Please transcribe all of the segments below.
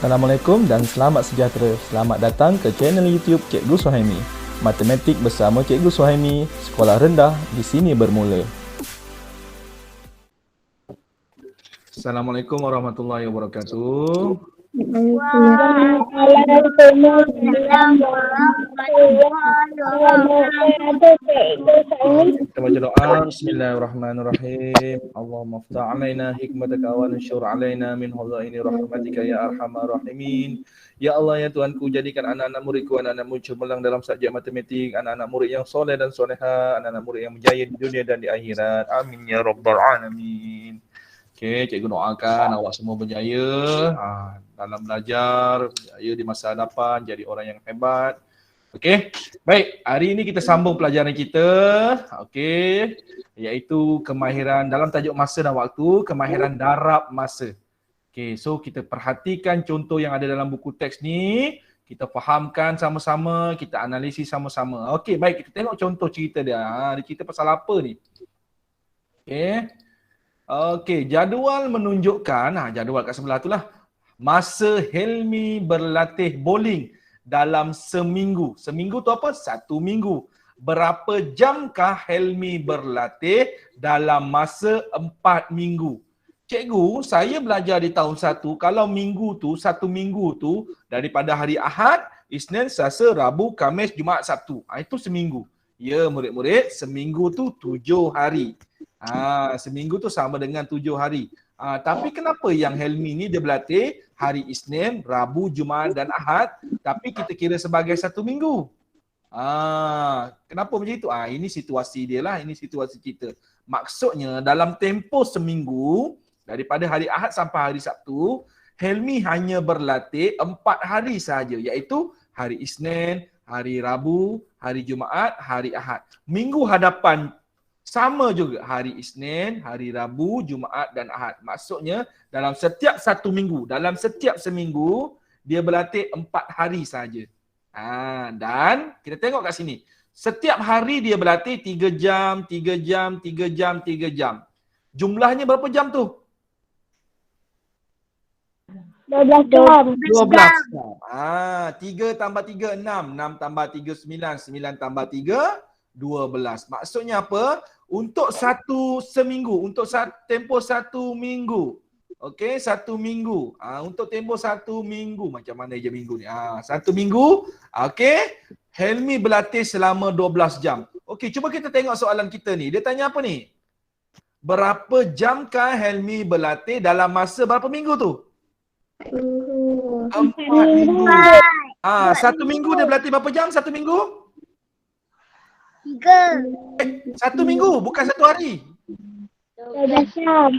Assalamualaikum dan selamat sejahtera. Selamat datang ke channel YouTube Cikgu Suhaimi. Matematik bersama Cikgu Suhaimi, sekolah rendah di sini bermula. Assalamualaikum warahmatullahi wabarakatuh. Kita baca doa. Bismillahirrahmanirrahim. Allahumma aftah alaina hikmataka wa anshur alaina min hazaini rahmatika ya arhamar rahimin. Ya Allah, ya Tuhanku, jadikan anak-anak muridku anak-anak cemerlang dalam subjek matematik, anak-anak murid yang soleh dan soleha, anak-anak murid yang berjaya di dunia dan di akhirat. Amin ya rabbal alamin. Okey, cikgu doakan awak semua berjaya dalam belajar, berjaya di masa hadapan, jadi orang yang hebat. Okey, baik. Hari ini kita sambung pelajaran kita, okey, iaitu kemahiran dalam tajuk masa dan waktu, kemahiran darab masa. Okey, so kita perhatikan contoh yang ada dalam buku teks ni, kita fahamkan sama-sama, kita analisis sama-sama. Okey, baik, kita tengok contoh cerita dia. Dia cerita pasal apa ni? Okey. Okey, jadual menunjukkan, jadual kat sebelah tu lah. Masa Helmi berlatih bowling dalam seminggu. Seminggu tu apa? 1 minggu. Berapa jamkah Helmi berlatih dalam masa 4 minggu? Cikgu, saya belajar di tahun 1, kalau minggu tu, 1 minggu tu, daripada hari Ahad, Isnin, Selasa, Rabu, Khamis, Jumaat, Sabtu. Itu seminggu. Ya murid-murid, seminggu tu 7 hari. Seminggu tu sama dengan 7 hari. Tapi kenapa yang Helmi ni dia berlatih hari Isnin, Rabu, Jumaat dan Ahad, tapi kita kira sebagai 1 minggu? Kenapa macam itu? Ini situasi dia lah, ini situasi kita. Maksudnya dalam tempoh seminggu, daripada hari Ahad sampai hari Sabtu, Helmi hanya berlatih 4 hari sahaja, iaitu hari Isnin, hari Rabu, hari Jumaat, hari Ahad. Minggu hadapan sama juga, hari Isnin, hari Rabu, Jumaat dan Ahad. Maksudnya dalam setiap 1 minggu, dalam setiap seminggu, dia berlatih 4 hari saja. Dan kita tengok kat sini. Setiap hari dia berlatih 3 jam, 3 jam, 3 jam, 3 jam. Jumlahnya berapa jam tu? 12 jam. 12 jam. 3 tambah 3, 6. 6 tambah 3, 9. 9 tambah 3, 12. Maksudnya apa? Untuk seminggu, untuk tempoh 1 minggu. Okey, 1 minggu. Untuk tempoh 1 minggu. Macam mana je minggu ni? 1 minggu. Okey, Helmi berlatih selama 12 jam. Okey, cuba kita tengok soalan kita ni. Dia tanya apa ni? Berapa jamkah Helmi berlatih dalam masa berapa minggu tu? 4 minggu. 1 minggu dia berlatih berapa jam? 1 minggu? 3. 1 minggu, bukan 1 hari. 12 jam.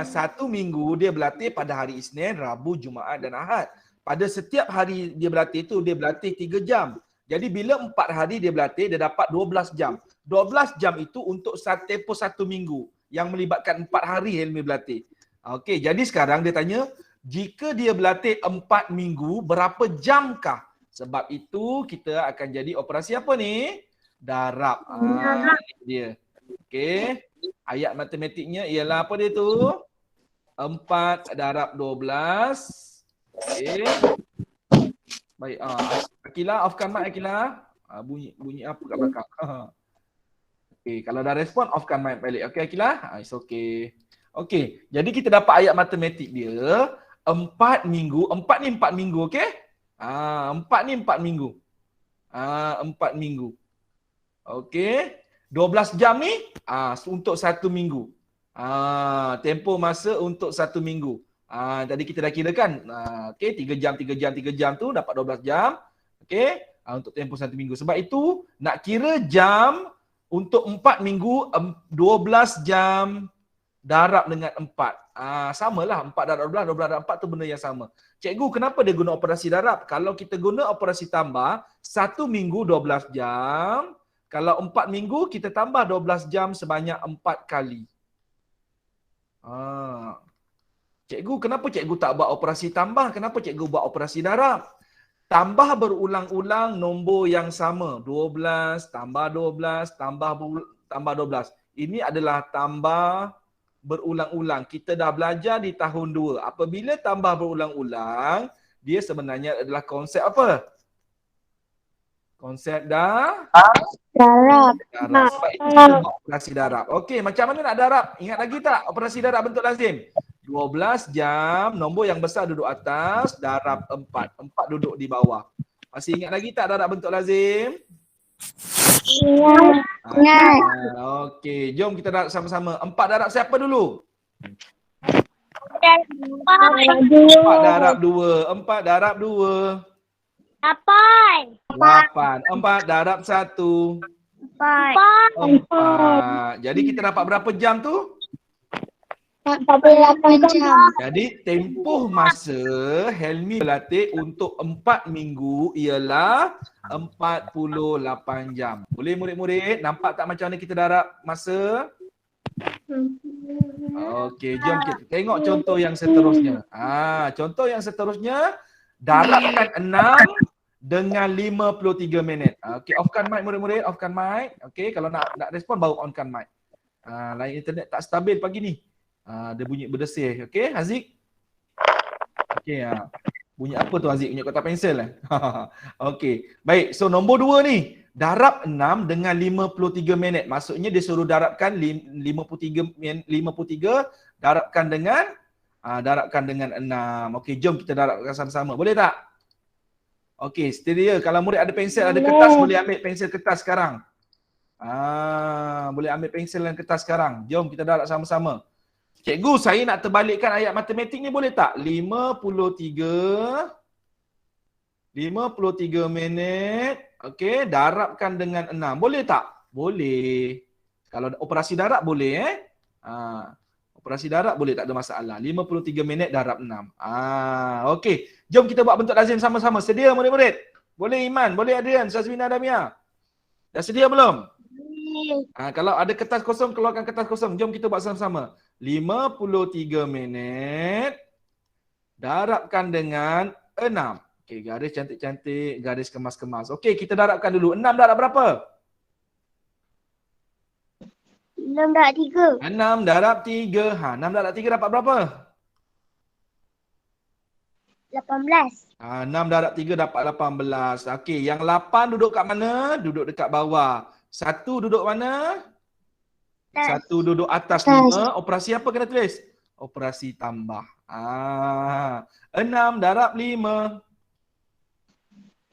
1 minggu dia berlatih pada hari Isnin, Rabu, Jumaat dan Ahad. Pada setiap hari dia berlatih tu, dia berlatih 3 jam. Jadi bila 4 hari dia berlatih, dia dapat 12 jam. 12 jam itu untuk tempoh 1 minggu yang melibatkan 4 hari Helmi berlatih. Okey, jadi sekarang dia tanya, jika dia berlatih 4 minggu, berapa jamkah? Sebab itu kita akan jadi operasi apa ni? Darab. Dia. Okey. Ayat matematiknya ialah apa dia tu? 4 darab 12. Okey. Baik. Akila, offkan mic Akila. Bunyi apa kat belakang? Okey, kalau dah respon, offkan mic balik. Okey Akila? It's okay. Okey, jadi kita dapat ayat matematik dia. 4 minggu. 4 ni 4 minggu, okey? 4 ni 4 minggu. 4 minggu. Okey. 12 jam ni untuk 1 minggu. Tempoh masa untuk 1 minggu. Tadi kita dah kira kan. Okey, 3 jam, 3 jam, 3 jam tu dapat 12 jam. Okey, untuk tempoh 1 minggu. Sebab itu nak kira jam untuk 4 minggu, 12 jam darab dengan 4. Samalah 4 darab 12, 12 darab 4 tu benda yang sama. Cikgu, kenapa dia guna operasi darab? Kalau kita guna operasi tambah, 1 minggu 12 jam. Kalau 4 minggu, kita tambah 12 jam sebanyak 4 kali. Cikgu, kenapa cikgu tak buat operasi tambah? Kenapa cikgu buat operasi darab? Tambah berulang-ulang nombor yang sama. 12, tambah 12, tambah 12. Ini adalah tambah berulang-ulang. Kita dah belajar di tahun 2. Apabila tambah berulang-ulang, dia sebenarnya adalah konsep apa? Konsep darab. Darab. Sebab itu kita buat operasi darab. Okey, macam mana nak darab? Ingat lagi tak operasi darab bentuk lazim? 12 jam, nombor yang besar duduk atas, darab 4. 4 duduk di bawah. Masih ingat lagi tak darab bentuk lazim? Ingat. Okey, jom kita darab sama-sama. 4 darab siapa dulu? 4 darab 2. 4 darab 2. 8. 4 darab 1. 4. Jadi kita dapat berapa jam tu? 48 jam. Jadi tempoh masa Helmi berlatih untuk 4 minggu ialah 48 jam. Boleh murid-murid? Nampak tak macam mana kita darab masa? Okey, jom kita tengok contoh yang seterusnya. Contoh yang seterusnya, darabkan 6 dengan 53 minit. Okey, offkan mic murid-murid, offkan mic. Okey, kalau nak respon baru onkan mic. Lain internet tak stabil pagi ni. Dia bunyi berdesir. Okey, Haziq? Okey, bunyi apa tu Haziq? Bunyi kotak pensel eh? Okey. Baik, so nombor 2 ni, darab 6 dengan 53 minit. Maksudnya dia suruh darabkan 53 darabkan dengan 6. Okey, jom kita darabkan sama-sama. Boleh tak? Okey, sedia. Kalau murid ada pensel, ada kertas, boleh ambil pensel kertas sekarang. Boleh ambil pensel dan kertas sekarang. Jom kita darab sama-sama. Cikgu, saya nak terbalikkan ayat matematik ni boleh tak? 53 minit. Okey, darabkan dengan 6. Boleh tak? Boleh. Kalau operasi darab boleh operasi darab boleh, tak ada masalah. 53 minit darab 6. Okey. Jom kita buat bentuk lazim sama-sama. Sedia murid-murid? Boleh Iman, boleh Adrian, Syazwina, Damia. Dah sedia belum? Kalau ada kertas kosong, keluarkan kertas kosong. Jom kita buat sama-sama. 53 minit darabkan dengan 6. Okey, garis cantik-cantik, garis kemas-kemas. Okey, kita darabkan dulu. 6 darab berapa? 6 darab 3. 6 darab 3. 6 darab 3 dapat berapa? 18. 6 darab 3 dapat 18. Okey, yang 8 duduk kat mana? Duduk dekat bawah. 1 duduk mana? 1 duduk atas 5. Operasi apa kena tulis? Operasi tambah. 6 darab 5.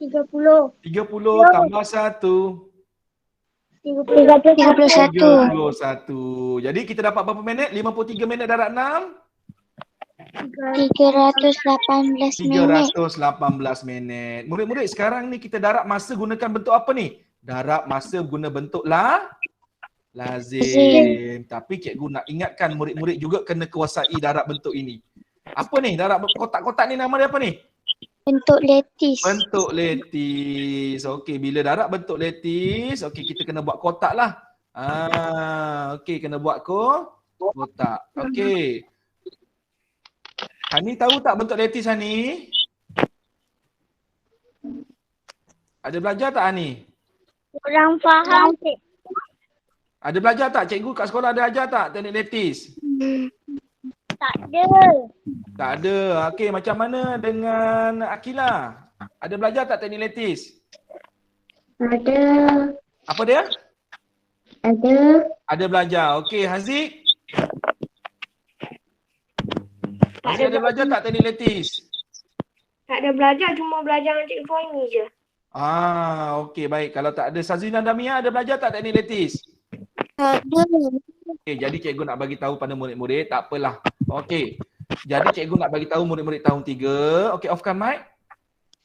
30. 30 tambah 1. 31. 31. Jadi kita dapat berapa minit? 53 minit darab 6? 318 minit. 318 minit. Murid-murid, sekarang ni kita darab masa gunakan bentuk apa ni? Darab masa guna bentuk lazim. Tapi cikgu nak ingatkan murid-murid juga kena kuasai darab bentuk ini. Apa ni? Darab kotak-kotak ni nama dia apa ni? Bentuk letis. Bentuk letis. Okey, bila darab bentuk letis, okey kita kena buat kotak lah. Okey, kena buat kotak. Okey. Hani tahu tak bentuk letis Hani? Ada belajar tak Hani? Kurang faham. Ada belajar tak? Cikgu kat sekolah ada ajar tak teknik letis? Tak ada. Tak ada. Okey, macam mana dengan Akila? Ada belajar tak teknik letis? Ada. Apa dia? Ada. Ada belajar. Okey, Haziq? Haziq ada belajar tak teknik letis? Tak ada belajar, cuma belajar dengan Cikgu Fahmi je. Okey, baik. Kalau tak ada, Sazina dan Damia ada belajar tak teknik letis? Ada. Okey, jadi cikgu nak bagi tahu pada murid-murid, tak apalah. Okey. Jadi cikgu nak bagi tahu murid-murid tahun 3. Okey, offkan mic.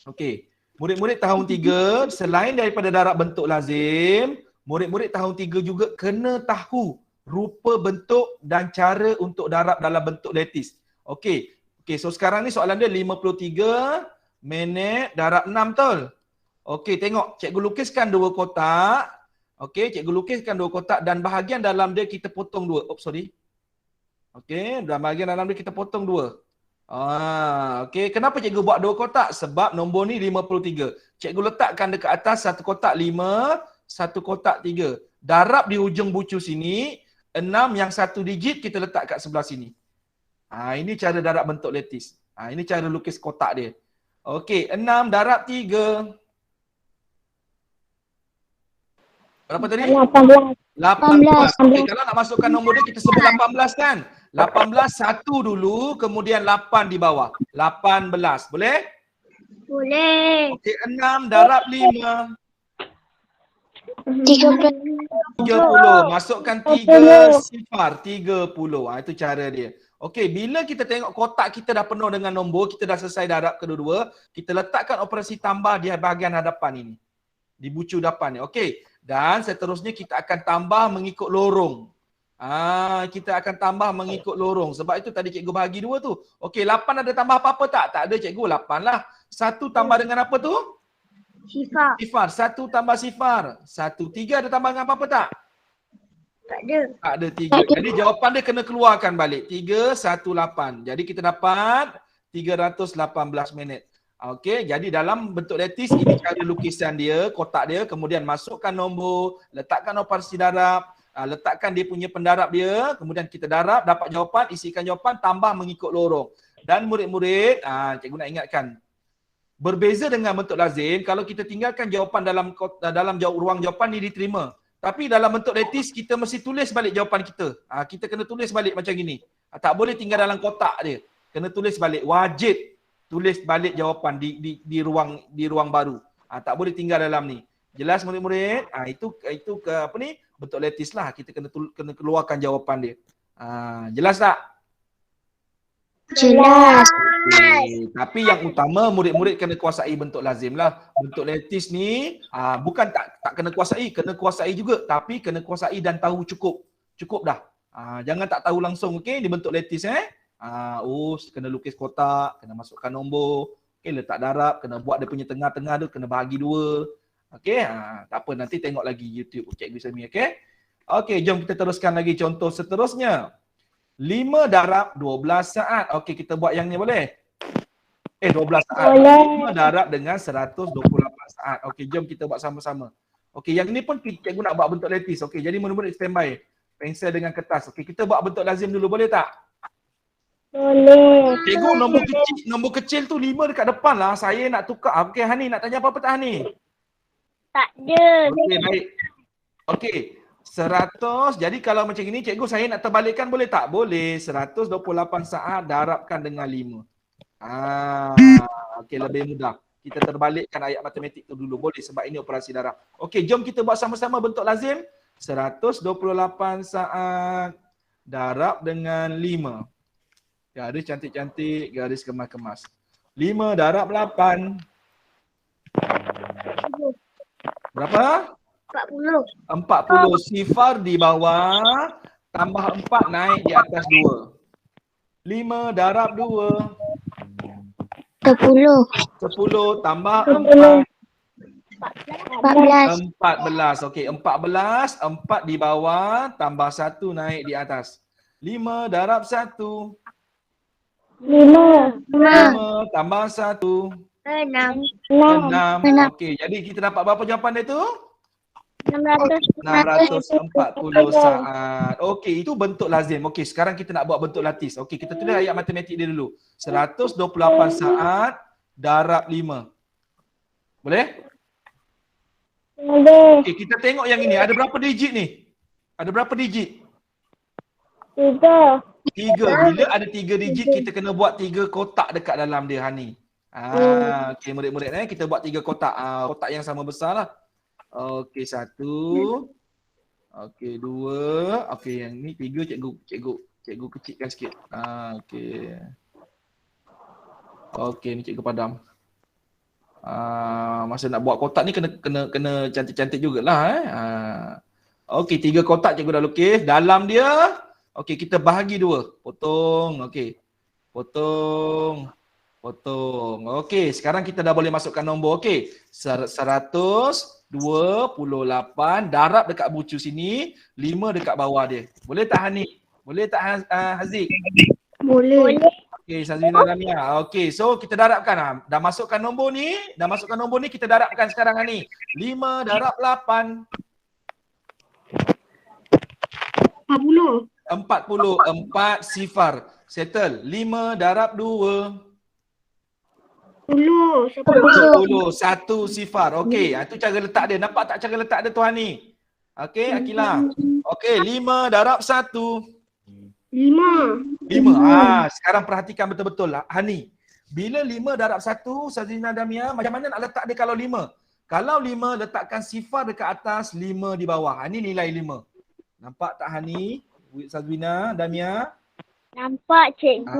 Okey. Murid-murid tahun 3, selain daripada darab bentuk lazim, murid-murid tahun 3 juga kena tahu rupa bentuk dan cara untuk darab dalam bentuk letis. Okey. Okey, so sekarang ni soalan dia 53 minit darab 6 betul? Okey, tengok. Cikgu lukiskan 2 kotak. Okey, cikgu lukiskan 2 kotak dan bahagian dalam dia kita potong 2. Oops, sorry. Okey, dan bahagian dalam dia kita potong 2. Okey, kenapa cikgu buat 2 kotak? Sebab nombor ni 53. Cikgu letakkan dekat atas 1 kotak 5, 1 kotak 3. Darab di hujung bucu sini, 6 yang 1 digit kita letak kat sebelah sini. Ini cara darab bentuk lattice. Ini cara lukis kotak dia. Okey, 6 darab 3. Berapa tadi? 18. 18. Okey, kalau nak masukkan nombor dia kita sebut 18 kan? 18 satu dulu, kemudian 8 di bawah. 18. Boleh? Boleh. Okey, 6 darab 5. 30. Masukkan 3 sifar. 30. Itu cara dia. Okey, bila kita tengok kotak kita dah penuh dengan nombor, kita dah selesai darab kedua-dua, kita letakkan operasi tambah di bahagian hadapan ini. Di bucu depan ni. Okey. Dan seterusnya kita akan tambah mengikut lorong. Kita akan tambah mengikut lorong. Sebab itu tadi cikgu bahagi 2 tu. Okey, 8 ada tambah apa-apa tak? Tak ada cikgu, 8 lah. 1 tambah dengan apa tu? Sifar. Sifar. 1 tambah sifar. 1. 3 ada tambah dengan apa-apa tak? Tak ada. Tak ada 3. Jadi jawapan dia kena keluarkan balik. 318. Jadi kita dapat 318 minit. Okey, jadi dalam bentuk lattice ini cara lukisan dia, kotak dia, kemudian masukkan nombor, letakkan operasi darab, letakkan dia punya pendarab dia, kemudian kita darab, dapat jawapan, isikan jawapan, tambah mengikut lorong. Dan murid-murid, cikgu nak ingatkan, berbeza dengan bentuk lazim, kalau kita tinggalkan jawapan dalam ruang jawapan ni diterima. Tapi dalam bentuk lattice kita mesti tulis balik jawapan kita. Kita kena tulis balik macam gini. Tak boleh tinggal dalam kotak dia. Kena tulis balik, wajib tulis balik jawapan di ruang baru. Tak boleh tinggal dalam ni. Jelas murid-murid? Itu ke apa ni? Bentuk lattice lah. Kita kena keluarkan jawapan dia. Jelas tak? Jelas. Okay. Tapi yang utama murid-murid kena kuasai bentuk lazim lah. Bentuk lattice ni bukan tak kena kuasai juga, tapi kena kuasai dan tahu cukup. Cukup dah. Jangan tak tahu langsung, okey, di bentuk lattice kena lukis kotak, kena masukkan nombor, okey, letak darab, kena buat dia punya tengah-tengah tu, kena bahagi 2. Okey, tak apa, nanti tengok lagi YouTube Cikgu Sami, okey. Okey, jom kita teruskan lagi contoh seterusnya. 5 darab 12 saat. Okey, kita buat yang ni boleh? 12 saat. Boleh. 5 darab dengan 128 saat. Okey, jom kita buat sama-sama. Okey, yang ni pun cikgu nak buat bentuk lattice. Okey, jadi murid-murid standby. Pensel dengan kertas. Okey, kita buat bentuk lazim dulu, boleh tak? Boleh. Cikgu, nombor kecil tu 5 dekat depan lah. Saya nak tukar. Okey, Hani nak tanya apa-apa tak Hani? Tak ada. Okey, baik. Okey, 100. Jadi kalau macam ini, cikgu saya nak terbalikkan boleh tak? Boleh. 128 saat darabkan dengan 5. Okey, lebih mudah. Kita terbalikkan ayat matematik tu dulu. Boleh sebab ini operasi darab. Okey, jom kita buat sama-sama bentuk lazim. 128 saat darab dengan 5. Garis cantik-cantik, garis kemas-kemas. 5 darab 8. Berapa? 40. 40. Sifar di bawah, tambah 4 naik di atas 2. 5 darab 2. 10. 10 tambah 4. 14. 14. Okey, 14. 4 di bawah, tambah 1 naik di atas. 5 darab 1. 5. 5 tambah 1. 6. 6. Okey, jadi kita dapat berapa jawapan dia tu? 640 saat. Okey, itu bentuk lazim. Okey, sekarang kita nak buat bentuk lattice. Okey, kita tulis ayat matematik dia dulu. 128 saat darab 5. Boleh? Boleh. Okey, kita tengok yang ini. Ada berapa digit ni? Ada berapa digit? 3. 3. Bila ada 3 digit, kita kena buat 3 kotak dekat dalam dia, Hani. Okey, murid-murid kita buat 3 kotak. Kotak yang sama besar lah. Okey, 1. Okey, 2. Okey, yang ni 3 cikgu kecilkan sikit. Okey. Okey, ni cikgu padam. Masa nak buat kotak ni kena cantik-cantik jugalah. Okey, 3 kotak cikgu dah lukis. Dalam dia, okey, kita bahagi 2. Potong, okey. Potong. Okey, sekarang kita dah boleh masukkan nombor. Okey, 128 darab dekat bucu sini, 5 dekat bawah dia. Boleh tak Hani? Boleh tak Haziq? Boleh. Okey, Sazina Damia. Okey, so kita darabkan. Dah masukkan nombor ni, kita darabkan sekarang Hani. 5 darab 8. 40. 4 sifar. Settle. 5 darab 2. 10. 10. 1 sifar. Okey, itu cara letak dia. Nampak tak cara letak dia Tuhan ni? Okey, Akilah. Okey, 5 darab 1. 5. Sekarang perhatikan betul-betul lah. Hani. Bila 5 darab 1, Sazina Damia, macam mana nak letak dia kalau 5? Kalau 5, letakkan sifar dekat atas, 5 di bawah. Ini nilai 5. Nampak tak Hani? Sazina Damia? Nampak cikgu.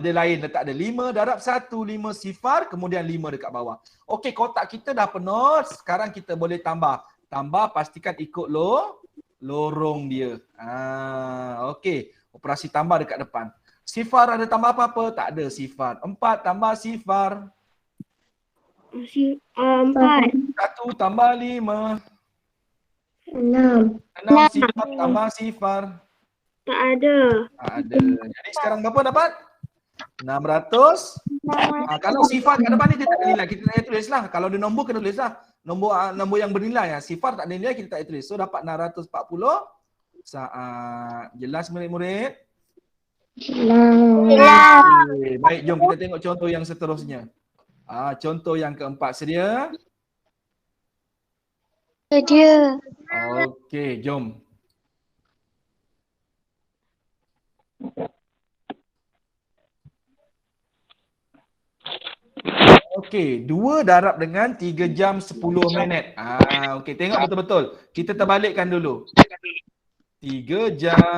Dia lain letak dia 5 darab 1, 5 sifar, kemudian 5 dekat bawah. Okey, kotak kita dah penuh. Sekarang kita boleh tambah. Tambah, pastikan ikut lorong dia. Okey, operasi tambah dekat depan. Sifar ada tambah apa-apa? Tak ada sifar. 4 tambah sifar. 4. 1 tambah 5. 6. 6 sifar tambah sifar. Tak ada. Tak ada. Jadi sekarang berapa dapat? 600. Kalau sifar kat depan ni dia tak ada nilai. Kita tak payah tulis lah. Kalau dia nombor kena tulis lah. Nombor yang bernilai. Sifar tak ada nilai kita tak payah tulis. So dapat 640 saat. Jelas murid-murid? Okay. Baik, jom kita tengok contoh yang seterusnya. Contoh yang keempat. Sedia? Sedia. Okey, jom. Okey, 2 darab dengan 3 jam 10 minit. Okey, tengok betul-betul. Kita terbalikkan dulu. 3 jam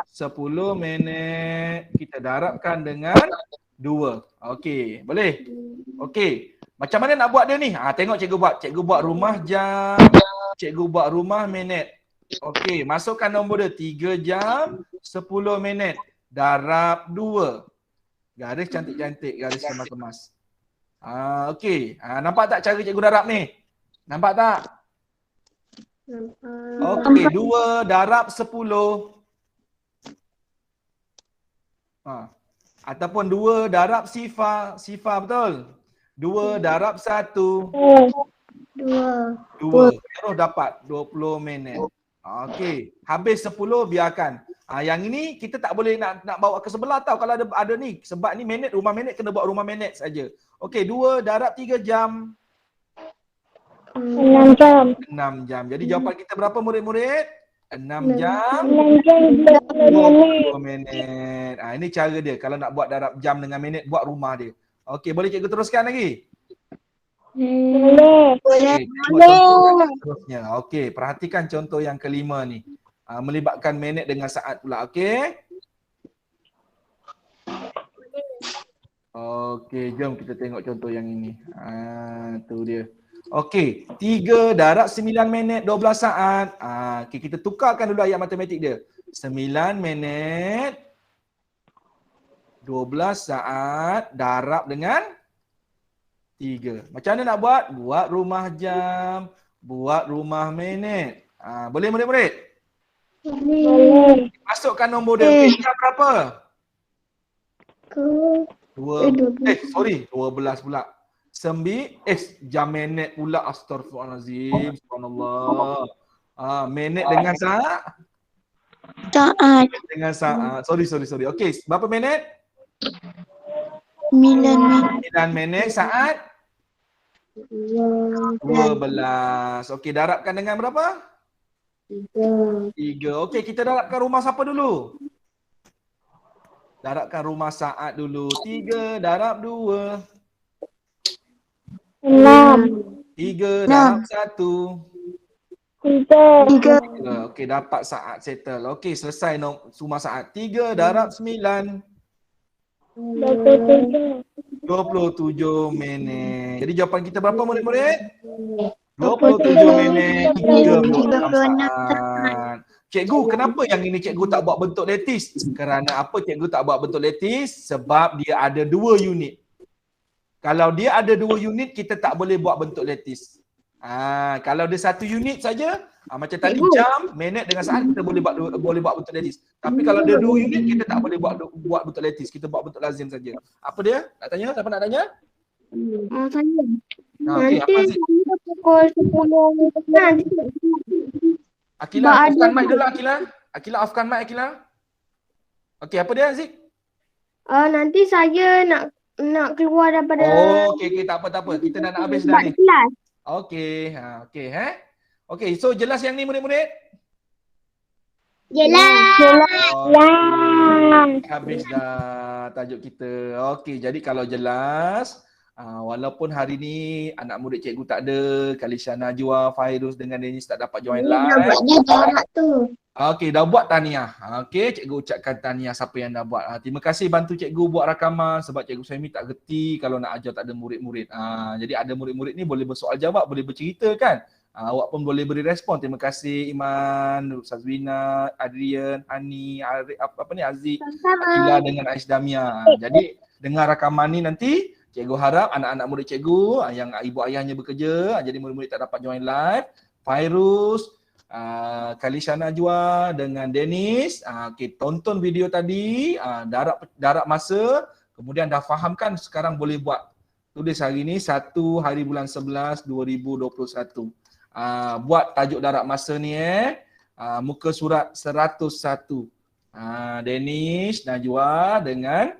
10 minit kita darabkan dengan 2. Okey, boleh? Okey. Macam mana nak buat dia ni? Tengok cikgu buat. Cikgu buat rumah jam, cikgu buat rumah minit. Okey, masukkan nombor dia 3 jam 10 minit darab 2. Garis cantik-cantik, garis kemas-kemas. Okey. Nampak tak cara cikgu darab ni? Nampak tak? Okey, 2 darab 10. Ataupun 2 darab sifar. Sifar betul? 2 darab 1. 2. Terus dapat 20 minit. Okey. Habis 10 biarkan. Yang ini kita tak boleh nak bawa ke sebelah tau kalau ada ni. Sebab ni minit, rumah minit kena buat rumah minit saja. Okey, 2 darab 3 jam. 6 jam. 6 jam. Jadi jawapan kita berapa murid-murid? 6 jam 6 jam 20 minit. Ini cara dia. Kalau nak buat darab jam dengan minit, buat rumah dia. Okey, boleh cikgu teruskan lagi? Boleh. Okey, contoh seterusnya. Okey, perhatikan contoh yang kelima ni. Melibatkan minit dengan saat pula. Okey? Okey, jom kita tengok contoh yang ini. Tu dia. Okey, 3 darab 9 minit 12 saat. Okey, kita tukarkan dulu ayat matematik dia. 9 minit 12 saat darab dengan 3. Macam mana nak buat? Buat rumah jam, buat rumah minit. Boleh murid-murid? Boleh. Masukkan nombor dia. Okey, jam berapa? 12 pula. Jam minit pula. Astaghfirullahalazim. Subhanallah. Minit dengan saat? Saat. Dengan saat. Sorry. Okey, berapa minit? 9 minit. 9 minit saat? 12. Okey, darabkan dengan berapa? 3. Okey, kita darabkan rumah siapa dulu? Darabkan rumah saat dulu. 3 darab 2. 6. 3 darab 1. 3. Okey, dapat saat settle. Okey, selesai rumah saat. 3 darab 9. 27 minit. Jadi jawapan kita berapa murid-murid? 27 minit 36 saat. Cikgu, kenapa yang ini cikgu tak buat bentuk letis? Kerana apa cikgu tak buat bentuk letis? Sebab dia ada 2 unit. Kalau dia ada 2 unit, kita tak boleh buat bentuk letis. Kalau dia 1 unit saja, macam tadi jam, minit dengan saat kita boleh buat bentuk letis. Tapi kalau dia 2 unit, kita tak boleh buat bentuk letis. Kita buat bentuk lazim saja. Apa dia? Nak tanya? Siapa nak tanya? Saya. Okey, apa Nanti Aziz? pukul 10 nanti. Akilah, bukan mic dulu Akilah. Akila offkan mic Akila. Okey, apa dia Zik? Nanti saya nak keluar daripada Oh, okey, tak apa. Kita dah nak habis dah buat ni. kelas. Okey, okey Okey, so jelas yang ni murid-murid? Jelas. Habis dah tajuk kita. Okey, jadi kalau jelas, walaupun hari ni anak murid cikgu tak ada, Kalisha Najwa, Fairuz dengan Denis tak dapat join live. Buatnya jarak tu. Okey, dah buat tahniah. Okey, cikgu ucapkan tahniah siapa yang dah buat. Terima kasih bantu cikgu buat rakaman sebab cikgu Suhaimi tak gerti kalau nak ajar tak ada murid-murid. Jadi ada murid-murid ni boleh bersoal jawab, boleh bercerita kan. Awak pun boleh beri respon. Terima kasih Iman, Ustaz Wina, Adrian, Hani, Aziz, Akila dengan Aisyah. Jadi dengar rakaman ni nanti cikgu harap anak-anak murid cikgu yang ibu ayahnya bekerja, jadi murid-murid tak dapat join live, Fairuz, Kalisha Najwa dengan Dennis, tonton video tadi, darab masa, kemudian dah faham kan, sekarang boleh buat. Tulis hari ni 1 hari bulan 11 2021. Buat tajuk darab masa ni muka surat 101. Dennis, Najwa dengan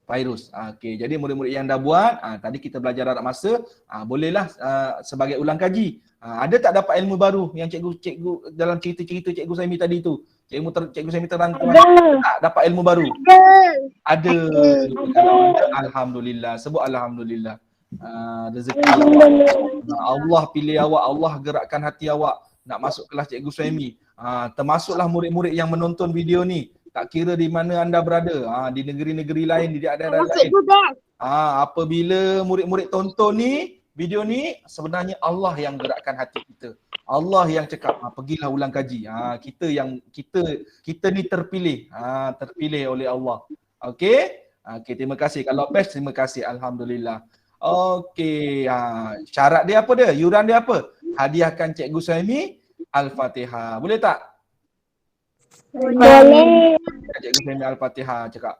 Fairuz. Okey, jadi murid-murid yang dah buat, tadi kita belajar darab masa, bolehlah sebagai ulang kaji. Ada tak dapat ilmu baru yang cikgu dalam cerita-cerita cikgu Suhaimi tadi tu? Cikgu Suhaimi terangkan tak dapat ilmu baru? Ada. Kalau ada, alhamdulillah. Sebut alhamdulillah. Rezeki Allah pilih awak, Allah gerakkan hati awak nak masuk kelas cikgu Suhaimi. Termasuklah murid-murid yang menonton video ni. Tak kira di mana anda berada, di negeri-negeri lain, di daerah lain. Apabila murid-murid tonton ni, video ni, sebenarnya Allah yang gerakkan hati kita. Allah yang cakap, pergilah ulang kaji. Kita ni terpilih, terpilih oleh Allah. Okey? Okey, terima kasih. Kalau best, terima kasih. Alhamdulillah. Okey, syarat dia apa dia? Yuran dia apa? Hadiahkan cikgu Suhaimi Al-Fatihah. Boleh tak? Boleh. Cikgu Suhaimi Al-Fatihah cakap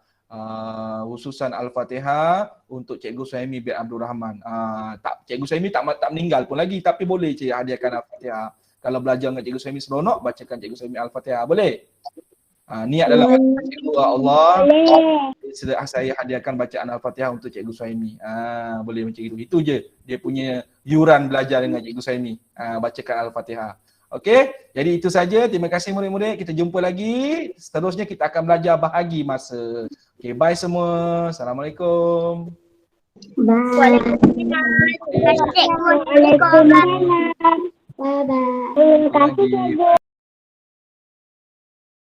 khususan Al-Fatihah untuk Cikgu Suhaimi bin Abdul Rahman. Cikgu Suhaimi tak meninggal pun lagi, tapi boleh cikgu hadiahkan Al-Fatihah. Kalau belajar dengan Cikgu Suhaimi seronok, bacakan Cikgu Suhaimi Al-Fatihah. Boleh? Niat dalam Cikgu Allah, saya hadiahkan bacaan Al-Fatihah untuk Cikgu Suhaimi. Boleh macam itu. Itu je dia punya yuran belajar dengan Cikgu Suhaimi. Bacakan Al-Fatihah. Okey, jadi itu saja. Terima kasih murid-murid. Kita jumpa lagi. Seterusnya kita akan belajar bahagi masa. Okey, bye semua. Assalamualaikum. Waalaikumsalam. Bye bye. Terima kasih.